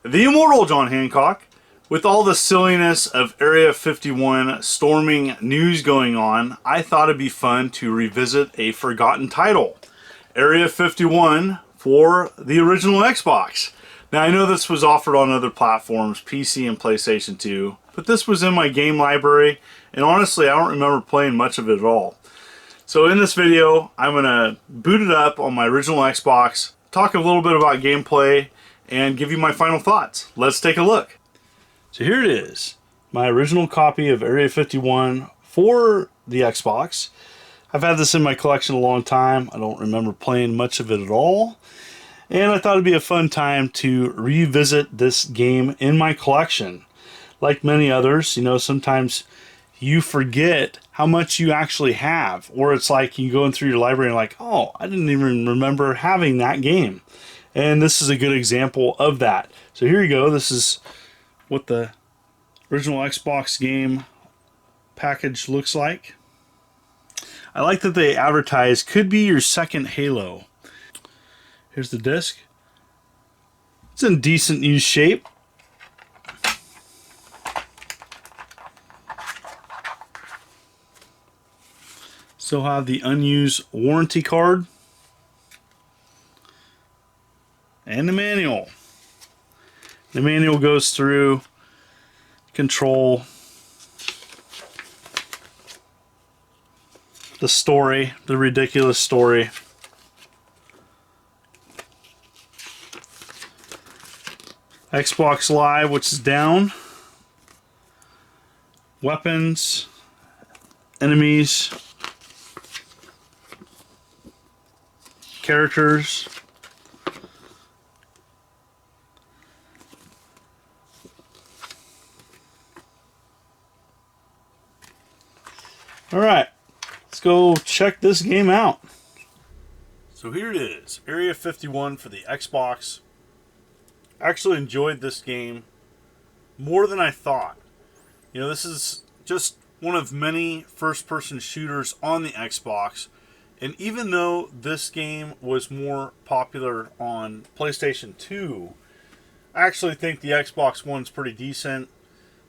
The immortal John Hancock. With all the silliness of Area 51 storming news going on, I thought it'd be fun to revisit a forgotten title, Area 51 for the original Xbox. Now I know this was offered on other platforms, PC and PlayStation 2, but this was in my game library, and honestly I don't remember playing much of it at all. So in this video, I'm going to boot it up on my original Xbox, talk a little bit about gameplay, and give you my final thoughts. Let's take a look. So here it is, my original copy of Area 51 for the Xbox. I've had this in my collection a long time. I don't remember playing much of it at all. And I thought it'd be a fun time to revisit this game in my collection. Like many others, you know, sometimes you forget how much you actually have. Or it's like you going through your library and like, oh, I didn't even remember having that game. And this is a good example of that. So here you go. This is what the original Xbox game package looks like. I like that they advertise could be your second Halo. Here's the disc. It's in decent used shape. Still have the unused warranty card and the manual. The manual goes through control, the story, the ridiculous story. Xbox Live, which is down. Weapons, enemies, characters. Alright, let's go check this game out. So here it is, Area 51 for the Xbox. I actually enjoyed this game more than I thought. You know, this is just one of many first-person shooters on the Xbox. And even though this game was more popular on PlayStation 2, I actually think the Xbox One's pretty decent.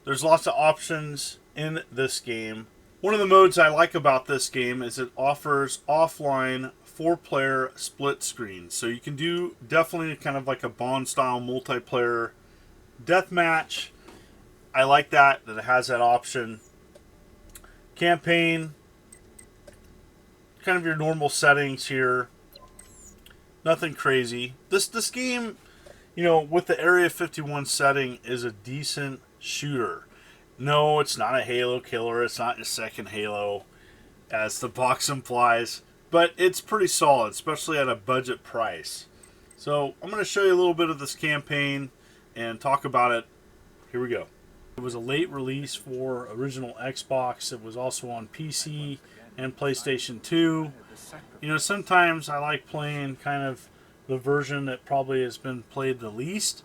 There's lots of options in this game. One of the modes I like about this game is it offers offline 4-player split screen. So you can do definitely kind of like a Bond-style multiplayer deathmatch. I like that it has that option. Campaign, kind of your normal settings here. Nothing crazy. This game, you know, with the Area 51 setting, is a decent shooter. No, it's not a Halo killer. It's not your second Halo, as the box implies. But it's pretty solid, especially at a budget price. So I'm going to show you a little bit of this campaign and talk about it. Here we go. It was a late release for original Xbox. It was also on PC and PlayStation 2. You know, sometimes I like playing kind of the version that probably has been played the least.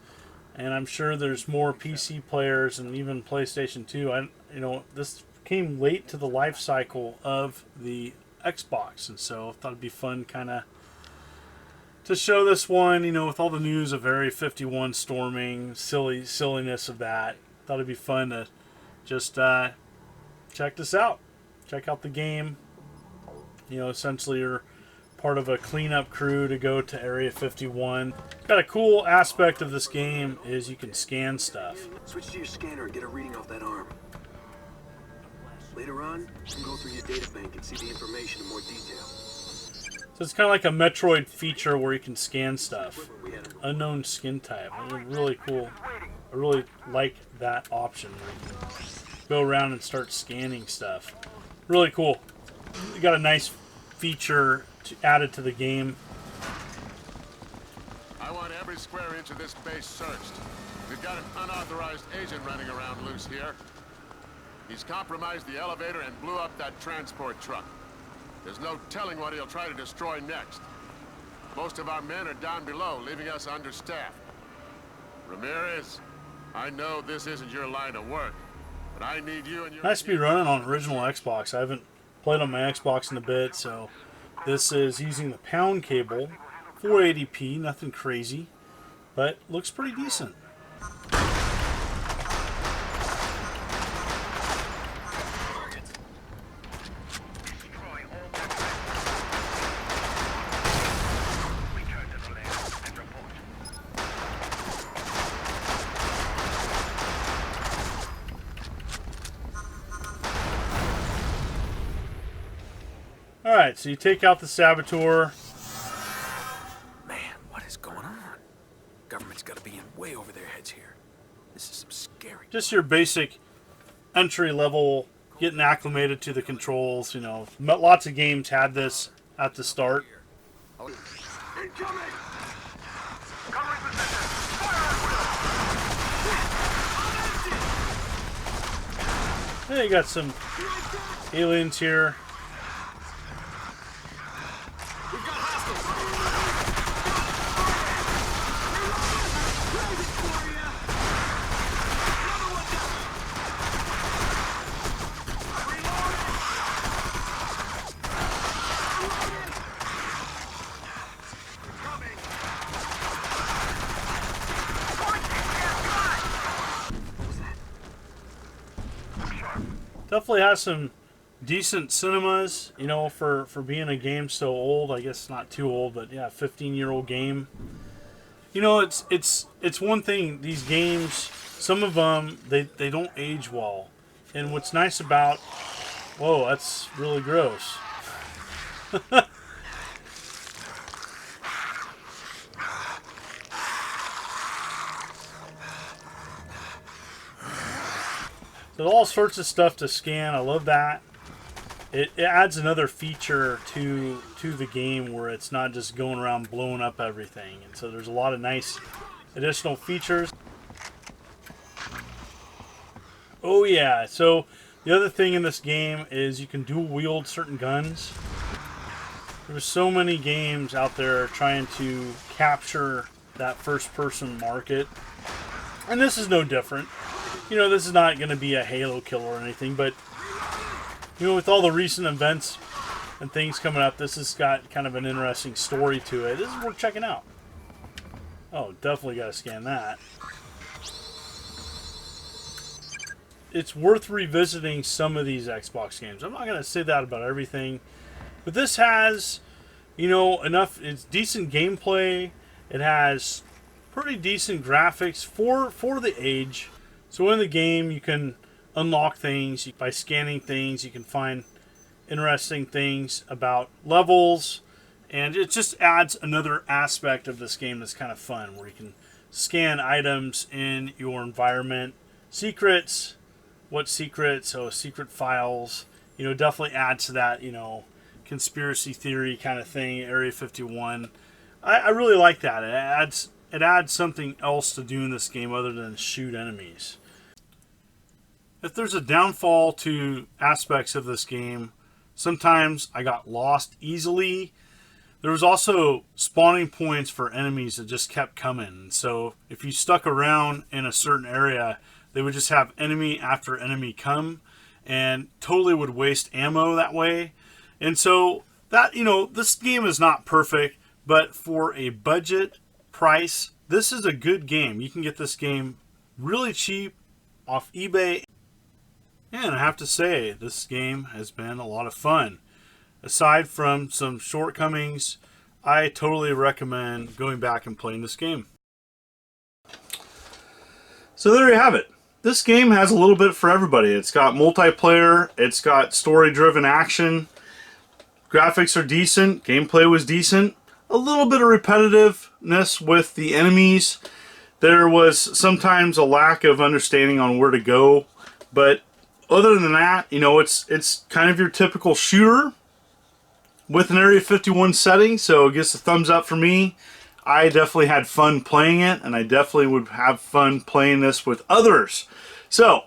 And I'm sure there's more PC players and even PlayStation 2. You know, this came late to the life cycle of the Xbox, and so I thought it'd be fun kind of to show this one, you know, with all the news of Area 51 storming, silliness of that. Thought it'd be fun to just check this out. Check out the game. You know, essentially you're part of a cleanup crew to go to Area 51. Got a cool aspect of this game is you can scan stuff. Switch to your scanner and get a reading off that arm. Later on, you can go through your data bank and see the information in more detail. So it's kind of like a Metroid feature where you can scan stuff. Unknown skin type. Really cool. I really like that option where you can go around and start scanning stuff. Really cool. You got a nice feature added to the game. I want every square inch of this base searched. We've got an unauthorized agent running around loose here. He's compromised the elevator and blew up that transport truck. There's no telling what he'll try to destroy next. Most of our men are down below, leaving us understaffed. Ramirez, I know this isn't your line of work, but I need you and your... Nice to be running on original Xbox. I haven't played on my Xbox in a bit, so this is using the pound cable, 480p, nothing crazy, but looks pretty decent. Alright, so you take out the Saboteur. Man, what is going on? Government's got to be in way over their heads here. This is some scary... Just your basic entry level, getting acclimated to the controls. You know, lots of games had this at the start. Incoming! Covering position! Fire! Yeah, you got some aliens here. We've got hostiles! Definitely has some decent cinemas, you know, for being a game so old. I guess not too old, but yeah, 15-year-old game. You know, it's one thing, these games, some of them they don't age well. And what's nice about, whoa, that's really gross. There's all sorts of stuff to scan. I love that. It adds another feature to the game where it's not just going around blowing up everything. And so there's a lot of nice additional features. Oh yeah, so the other thing in this game is you can dual wield certain guns. There's so many games out there trying to capture that first person market. And this is no different. You know, this is not going to be a Halo killer or anything, but, you know, with all the recent events and things coming up, this has got kind of an interesting story to it. This is worth checking out. Oh, definitely got to scan that. It's worth revisiting some of these Xbox games. I'm not going to say that about everything, but this has, you know, enough, it's decent gameplay. It has pretty decent graphics for the age. So in the game, you can unlock things by scanning things. You can find interesting things about levels, and it just adds another aspect of this game that's kind of fun, where you can scan items in your environment, secrets, secret files. You know, definitely adds to that, you know, conspiracy theory kind of thing. Area 51. I really like that. It adds something else to do in this game other than shoot enemies. If there's a downfall to aspects of this game, sometimes I got lost easily. There was also spawning points for enemies that just kept coming. So if you stuck around in a certain area, they would just have enemy after enemy come and totally would waste ammo that way. And so that, you know, this game is not perfect, but for a budget price, this is a good game. You can get this game really cheap off eBay. And I have to say, this game has been a lot of fun. Aside from some shortcomings, I totally recommend going back and playing this game. So there you have it. This game has a little bit for everybody. It's got multiplayer, it's got story-driven action, graphics are decent, gameplay was decent, a little bit of repetitiveness with the enemies. There was sometimes a lack of understanding on where to go, but other than that, you know, it's kind of your typical shooter with an Area 51 setting, so it gets a thumbs up for me. I definitely had fun playing it, and I definitely would have fun playing this with others. So,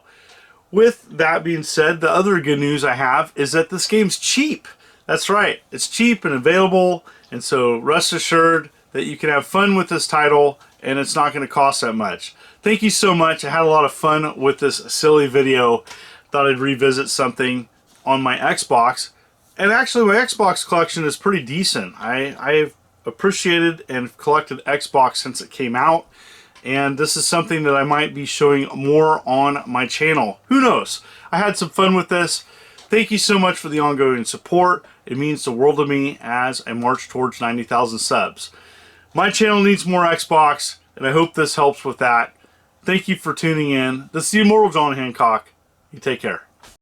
with that being said, the other good news I have is that this game's cheap. That's right, it's cheap and available, and so rest assured that you can have fun with this title, and it's not going to cost that much. Thank you so much. I had a lot of fun with this silly video. Thought I'd revisit something on my Xbox. And actually my Xbox collection is pretty decent. I've appreciated and collected Xbox since it came out. And this is something that I might be showing more on my channel. Who knows? I had some fun with this. Thank you so much for the ongoing support. It means the world to me as I march towards 90,000 subs. My channel needs more Xbox, and I hope this helps with that. Thank you for tuning in. This is the Immortal John Hancock. You take care.